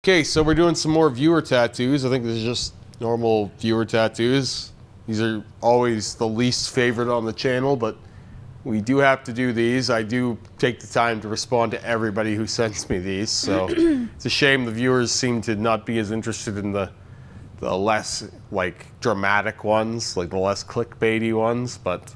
Okay, so we're doing some more viewer tattoos. I think this is just normal viewer tattoos. These are always the least favorite on the channel, but we do have to do these. I do take the time to respond to everybody who sends me these, so it's a shame the viewers seem to not be as interested in the less like dramatic ones, like the less clickbaity ones, but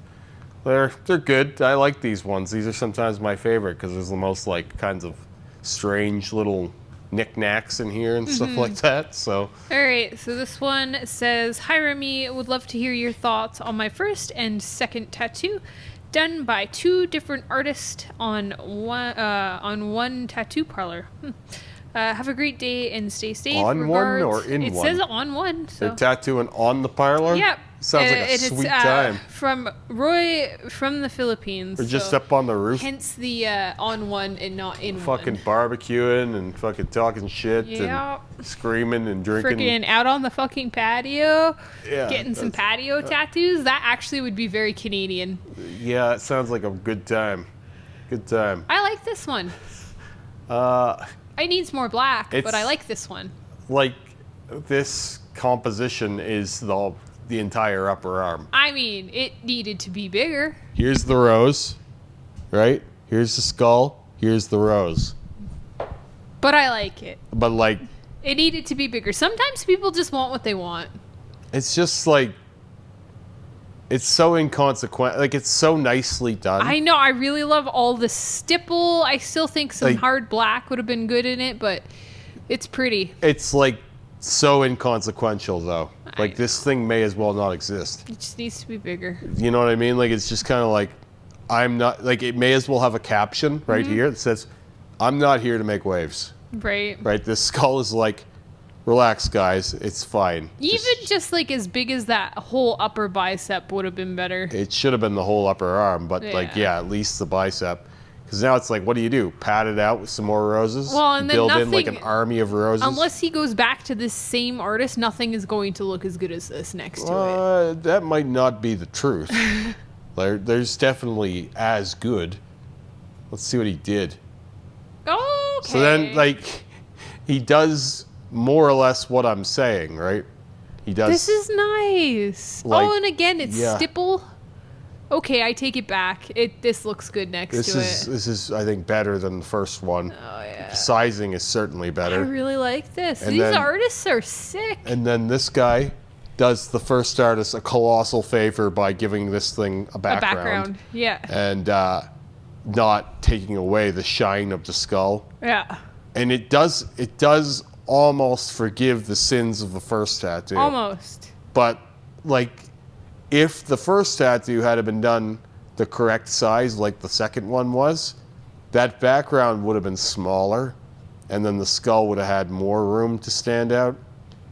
they're good. I like these ones. These are sometimes my favorite because there's the most like kinds of strange little knickknacks in here and stuff like that. So all right, so this one says, "Hi Remy, would love to hear your thoughts on my first and second tattoo done by two different artists on one tattoo parlor. Have a great day and stay safe. On Regards." one or in it one? It says on one. So. They're tattooing on the parlor? Yep. Sounds like a sweet time. From Roy from the Philippines. We're just up on the roof. Hence the on one and not in fucking one. Barbecuing and fucking talking shit and screaming and drinking. Freaking out on the fucking patio. Yeah. Getting some patio tattoos. That actually would be very Canadian. Yeah, it sounds like a good time. Good time. I like this one. It needs more black, but I like this one. Like, this composition is the entire upper arm. I mean, it needed to be bigger. Here's the rose, right? Here's the skull. Here's the rose. But I like it. But, like... It needed to be bigger. Sometimes people just want what they want. It's just, like... It's so inconsequential. Like, it's so nicely done. I know. I really love all the stipple. I still think some hard black would have been good in it, but it's pretty. It's, like, so inconsequential, though. Like, this thing may as well not exist. It just needs to be bigger. You know what I mean? Like, it's just kind of like, I'm not... Like, it may as well have a caption right here that says, I'm not here to make waves. Right. Right? This skull is like, relax, guys. It's fine. Even just like as big as that whole upper bicep would have been better. It should have been the whole upper arm, but like, yeah, at least the bicep. Because now it's like, what do? Pat it out with some more roses? Well, and then build in like an army of roses? Unless he goes back to this same artist, nothing is going to look as good as this next to it. That might not be the truth. There's definitely as good. Let's see what he did. Okay. So then, like, he does more or less what I'm saying, right? He does. This is nice. Like, and again, it's stipple. Okay, I take it back. This looks good next to it. This is, I think, better than the first one. Oh, yeah. The sizing is certainly better. I really like this. And These then, artists are sick. And then this guy does the first artist a colossal favor by giving this thing a background. Yeah. And not taking away the shine of the skull. Yeah. And it does almost forgive the sins of the first tattoo. Almost. But, like, if the first tattoo had been done the correct size like the second one was, that background would have been smaller, and then the skull would have had more room to stand out,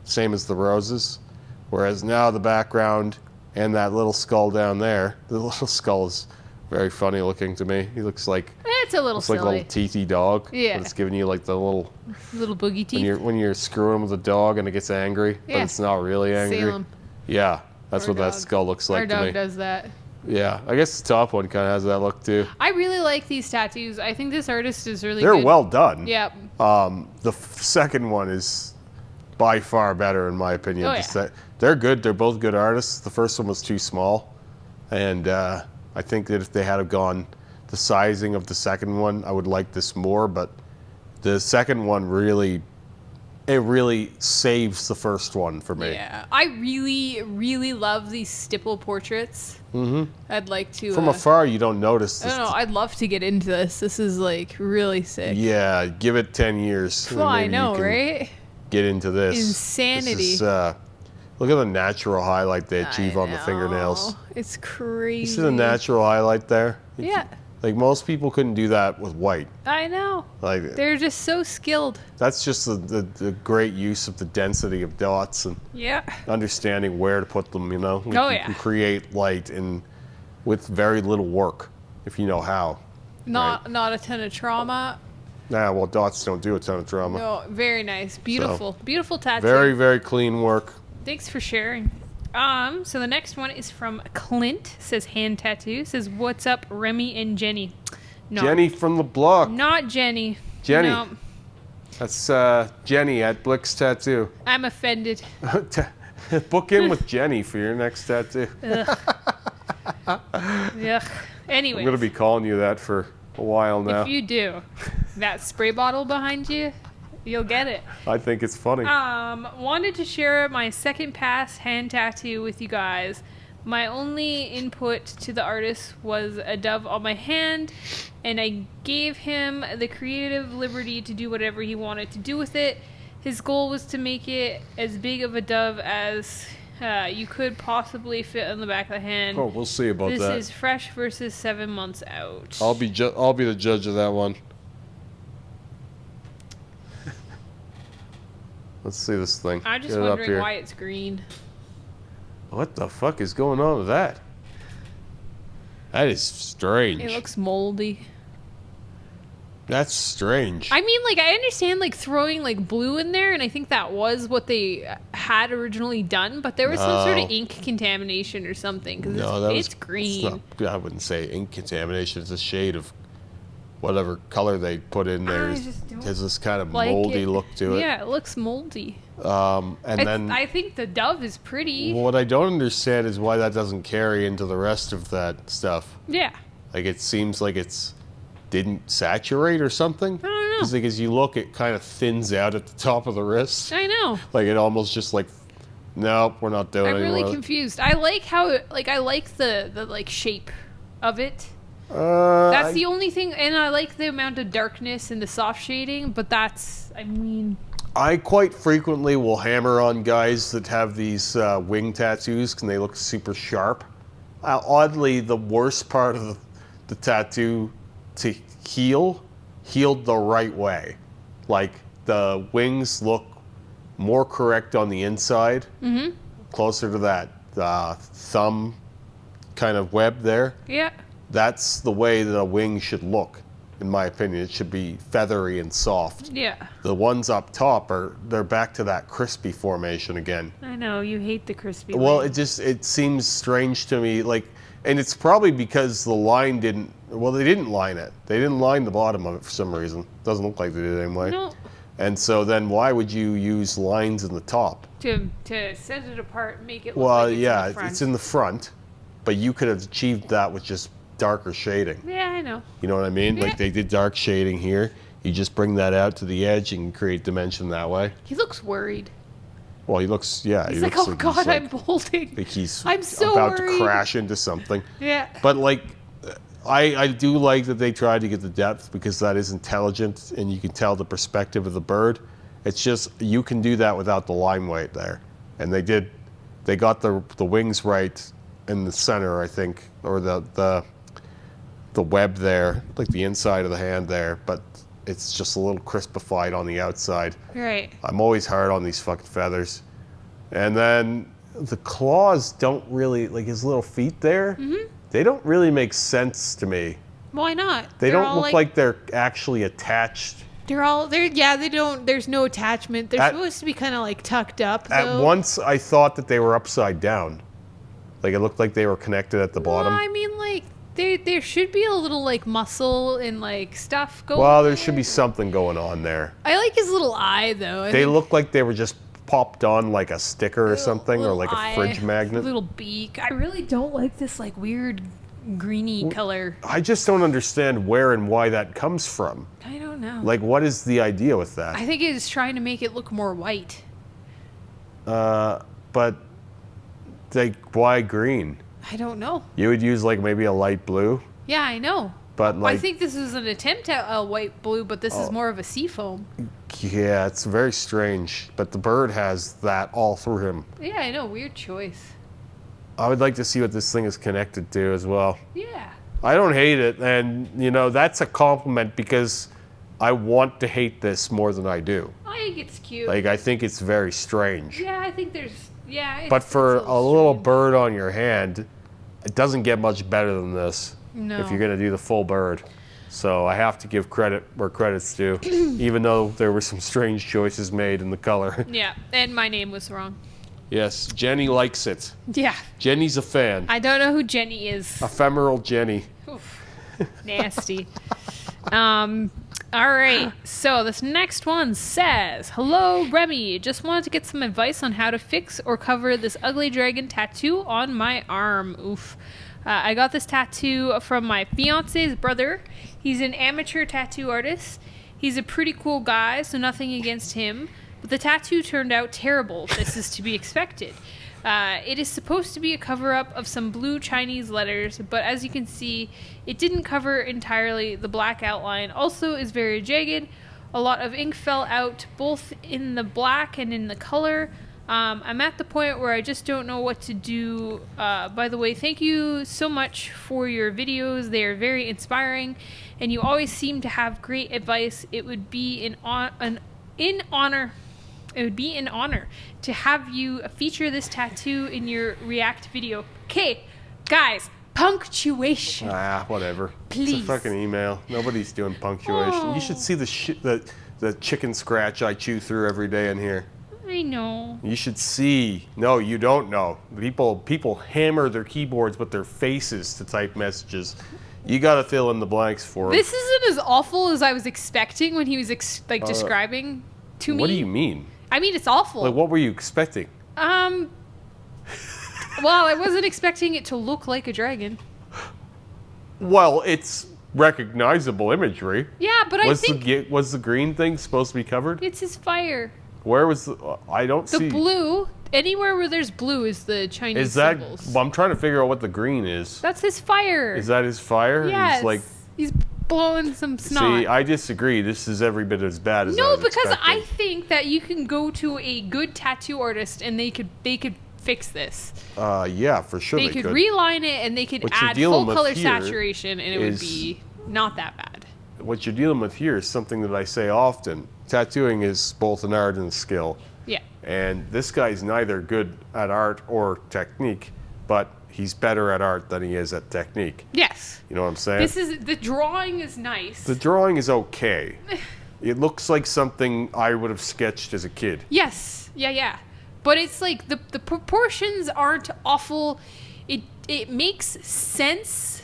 same as the roses. Whereas now the background and that little skull down there, the little skull is very funny looking to me. He looks like... It's a little silly. Like a little teethy dog. Yeah. But it's giving you like the little boogie teeth. When you're screwing with a dog and it gets angry, but it's not really angry. Salem. Yeah, that's what that skull looks like to me. Our dog does that. Yeah, I guess the top one kind of has that look too. I really like these tattoos. I think this artist is really They're good. well done. Yep. The second one is by far better in my opinion. Oh, yeah. They're good. They're both good artists. The first one was too small, and I think that if they had gone the sizing of the second one, I would like this more. But the second one really saves the first one for me. Yeah, I really, really love these stipple portraits. Mm-hmm. I'd like to. From afar, you don't notice this. I don't know. I'd love to get into this. This is like really sick. Yeah, give it 10 years. Well, I know, right? Get into this. Insanity. This is, look at the natural highlight they achieve on the fingernails. It's crazy. You see the natural highlight there? Yeah. Like, most people couldn't do that with white. I know. Like, they're just so skilled. That's just the great use of the density of dots and understanding where to put them, you know? You can create light with very little work, if you know how. Not a ton of trauma. Nah, well, dots don't do a ton of trauma. No, very nice. Beautiful. Beautiful tattoo. Very, very clean work. Thanks for sharing. So the next one is from Clint. Says hand tattoo. Says, what's up, Remy and Jenny? No, Jenny from the block. Not Jenny. Jenny. No. That's Jenny at Blick's Tattoo. I'm offended. Book in with Jenny for your next tattoo. Ugh. Ugh. Anyway. I'm going to be calling you that for a while now. If you do, that spray bottle behind you, you'll get it. I think it's funny. Wanted to share my second pass hand tattoo with you guys. My only input to the artist was a dove on my hand, and I gave him the creative liberty to do whatever he wanted to do with it. His goal was to make it as big of a dove as you could possibly fit on the back of the hand. Oh, we'll see about that. This is fresh versus 7 months out. I'll be the judge of that one. Let's see this thing. I'm just Get it up wondering here. why it's green. What the fuck is going on with that? That is strange. It looks moldy. That's strange. I mean, like, I understand, like, throwing, like, blue in there, and I think that was what they had originally done, but there was some sort of ink contamination or something, because it's green. It's not, I wouldn't say ink contamination. It's a shade of whatever color they put in there. Has this kind of moldy look to it. Yeah, it looks moldy. Then I think the dove is pretty. What I don't understand is why that doesn't carry into the rest of that stuff. Yeah. Like, it seems like didn't saturate or something. I don't know. Because like, as you look, it kind of thins out at the top of the wrist. I know. Like, it almost just like, nope, we're not doing it anymore. I'm really confused. I like how, I like the like, shape of it. That's the only thing, and I like the amount of darkness and the soft shading, but I quite frequently will hammer on guys that have these wing tattoos because they look super sharp. Oddly, the worst part of the tattoo to healed the right way. Like, the wings look more correct on the inside, closer to that thumb kind of web there. Yeah. That's the way that a wing should look, in my opinion. It should be feathery and soft. Yeah. The ones up top they're back to that crispy formation again. I know, you hate the crispy Well, wing. it seems strange to me, like, and it's probably because the line they didn't line it. They didn't line the bottom of it for some reason. Doesn't look like they did anyway. No. And so then why would you use lines in the top? To set it apart and make it look like it's in the front. It's in the front, but you could have achieved that with just darker shading. Yeah, I know. You know what I mean? Yeah. Like, they did dark shading here. You just bring that out to the edge and create dimension that way. He looks worried. Well, he looks, yeah. He's he like, looks oh God, like, I'm bolting. like he's I'm so about worried. to crash into something. Yeah. But, like, I do like that they tried to get the depth because that is intelligent and you can tell the perspective of the bird. It's just, you can do that without the line weight there. And they got the wings right in the center, I think, or the web there, like the inside of the hand there, but it's just a little crispified on the outside. Right. I'm always hard on these fucking feathers. And then the claws don't really, like his little feet there, they don't really make sense to me. Why not? They don't look like they're actually attached. They don't, there's no attachment. They're supposed to be kind of like tucked up, though. At once, I thought that they were upside down. Like, it looked like they were connected at the bottom. No, I mean, like, there should be a little, like, muscle and, like, stuff going on. Well, there should be something going on there. I like his little eye, though. They look like they were just popped on like a sticker or something, or like a fridge magnet. Little beak. I really don't like this, like, weird greeny color. I just don't understand where and why that comes from. I don't know. Like, what is the idea with that? I think it's trying to make it look more white. But, like, why green? I don't know. You would use, like, maybe a light blue? Yeah, I know. But, like, I think this is an attempt at a white blue, but this is more of a seafoam. Yeah, it's very strange. But the bird has that all through him. Yeah, I know. Weird choice. I would like to see what this thing is connected to as well. Yeah. I don't hate it, and, you know, that's a compliment because I want to hate this more than I do. I think it's cute. Like, I think it's very strange. Yeah, I think there's... Yeah. But for a little strange. bird on your hand, it doesn't get much better than this. No. If you're going to do the full bird. So I have to give credit where credit's due, even though there were some strange choices made in the color. Yeah, and my name was wrong. Yes, Jenny likes it. Yeah. Jenny's a fan. I don't know who Jenny is. Ephemeral Jenny. Oof. Nasty. All right, so this next one says, "Hello, Remy. Just wanted to get some advice on how to fix or cover this ugly dragon tattoo on my arm." Oof. I got this tattoo from my fiance's brother. He's an amateur tattoo artist. He's a pretty cool guy, so nothing against him. But the tattoo turned out terrible. This is to be expected. It is supposed to be a cover-up of some blue Chinese letters, but as you can see, it didn't cover entirely. The black outline also is very jagged. A lot of ink fell out, both in the black and in the color. I'm at the point where I just don't know what to do. By the way, thank you so much for your videos. They are very inspiring, and you always seem to have great advice. It would be an honor to have you feature this tattoo in your React video. Okay, guys, punctuation. Whatever. Please. It's a fucking email. Nobody's doing punctuation. Oh. You should see the chicken scratch I chew through every day in here. I know. You should see. No, you don't know. People hammer their keyboards with their faces to type messages. You got to fill in the blanks for them. This isn't as awful as I was expecting when he was describing to me. What do you mean? I mean, it's awful. Like, what were you expecting? Well, I wasn't expecting it to look like a dragon. Well, it's recognizable imagery. Yeah, but I think Was the green thing supposed to be covered? it's his fire. Where was the... I don't The see... blue, anywhere where there's blue is the Chinese Is that... symbols. Well, I'm trying to figure out what the green is. That's his fire. Is that his fire? Yes. He's like... He's blowing some snot. See, I disagree. This is every bit as bad as I No, was because I expecting. think that you can go to a good tattoo artist and they could fix this. Yeah, for sure They could reline it and they could What you're add dealing full with color here saturation and it would is- be not that bad. What you're dealing with here is something that I say often. Tattooing is both an art and a skill. Yeah. And this guy's neither good at art or technique, but he's better at art than he is at technique. Yes. You know what I'm saying? The drawing is nice. The drawing is okay. It looks like something I would have sketched as a kid. Yes. Yeah. But it's like the proportions aren't awful. It makes sense.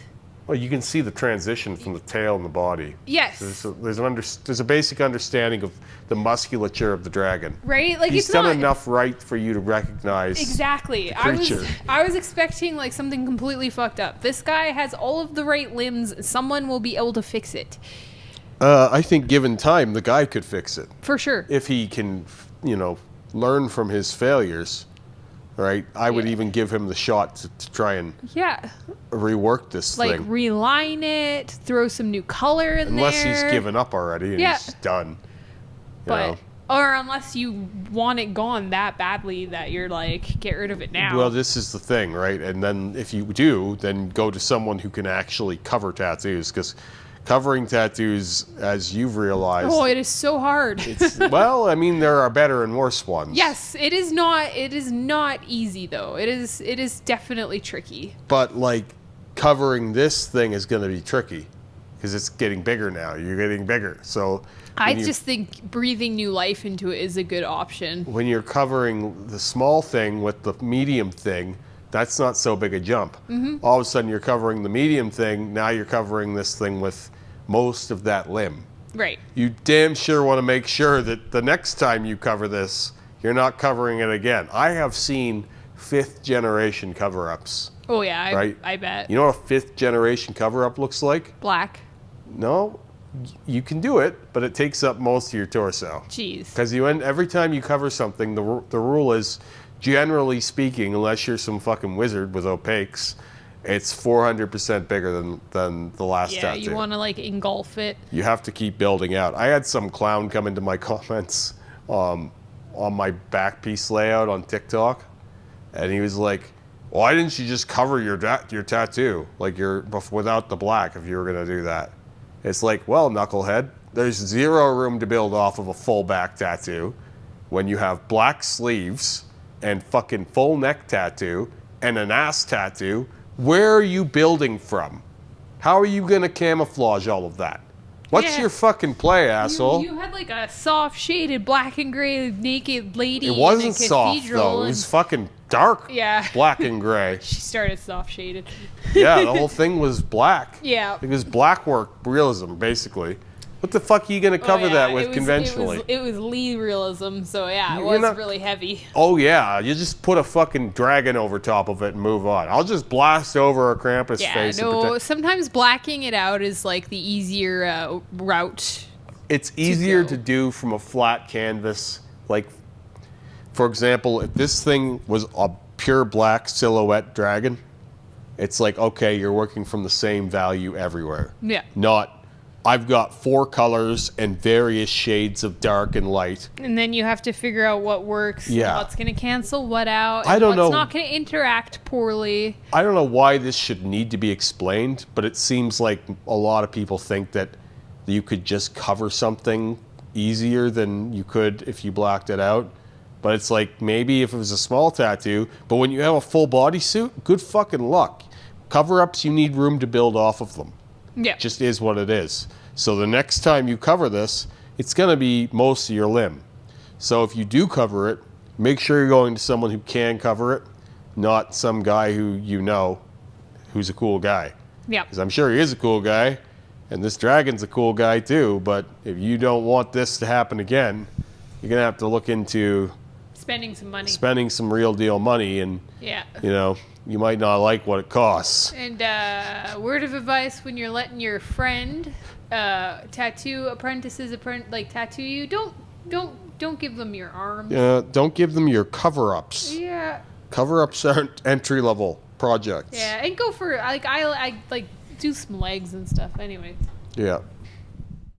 Well, you can see the transition from the tail and the body. Yes. There's a basic understanding of the musculature of the dragon. Right? Like He's it's done not enough right for you to recognize. Exactly. the creature. I was expecting like something completely fucked up. This guy has all of the right limbs. Someone will be able to fix it. I think given time, the guy could fix it. For sure. If he can, learn from his failures, right? I would even give him the shot to try and Yeah. rework this Like thing. reline it, throw some new color in Unless there. he's given up already and Yeah. he's done. You But know? or unless you want it gone that badly that you're like, get rid of it now. Well, this is the thing, right? And then if you do, then go to someone who can actually cover tattoos, because covering tattoos, as you've realized, oh, it is so hard. well, I mean, there are better and worse ones. Yes, it is not. It is not easy though. It is definitely tricky. But like covering this thing is going to be tricky because it's getting bigger now. You're getting bigger, so. I just think breathing new life into it is a good option. When you're covering the small thing with the medium thing, that's not so big a jump. Mm-hmm. All of a sudden, you're covering the medium thing. Now you're covering this thing with most of that limb. Right. You damn sure want to make sure that the next time you cover this, you're not covering it again. I have seen 5th generation cover-ups. Oh yeah, Right? I bet. You know what a 5th generation cover-up looks like? Black. No, you can do it, but it takes up most of your torso. Jeez. Because every time you cover something, the rule is, generally speaking, unless you're some fucking wizard with opaques, it's 400% bigger than the last tattoo. Yeah, you want to like engulf it. You have to keep building out. I had some clown come into my comments on my back piece layout on TikTok, and he was like, "Why didn't you just cover your tattoo without the black if you were gonna do that?" It's like, well, knucklehead, there's 0 room to build off of a full back tattoo when you have black sleeves and fucking full neck tattoo and an ass tattoo. Where are you building from? How are you gonna camouflage all of that? What's Yeah. your fucking play, asshole? You had like a soft shaded black and gray naked lady. It wasn't in a soft cathedral though. It and was fucking dark. Yeah. Black and gray. She started soft shaded. Yeah, the whole thing was black. Yeah. It was black work realism, basically. What the fuck are you going to cover that it with was, conventionally? It was Lee realism, so yeah, it You're was not- really heavy. Oh, yeah. You just put a fucking dragon over top of it and move on. I'll just blast over a Krampus Yeah, face. And no, pretend. sometimes blacking it out is like the easier route. It's easier go. to do from a flat canvas. Like, for example, if this thing was a pure black silhouette dragon, it's like, okay, you're working from the same value everywhere. Yeah. Not, I've got 4 colors and various shades of dark and light. And then you have to figure out what works, and Yeah. what's going to cancel what out, I and don't what's know. not going to interact poorly. I don't know why this should need to be explained, but it seems like a lot of people think that you could just cover something easier than you could if you blacked it out. But it's like, maybe if it was a small tattoo, but when you have a full body suit, good fucking luck. Cover-ups, you need room to build off of them. Yeah. Just is what it is. So the next time you cover this, it's going to be most of your limb. So if you do cover it, make sure you're going to someone who can cover it, not some guy who you know who's a cool guy. Yeah. Because I'm sure he is a cool guy, and this dragon's a cool guy too, but if you don't want this to happen again, you're going to have to look into Spending some money. spending some real deal money, and Yeah. you know, you might not like what it costs. And word of advice when you're letting your friend tattoo apprentices tattoo you, don't give them your arms. Don't give them your cover-ups. Yeah. Cover-ups aren't entry-level projects. Yeah, and go for I like do some legs and stuff anyway. Yeah.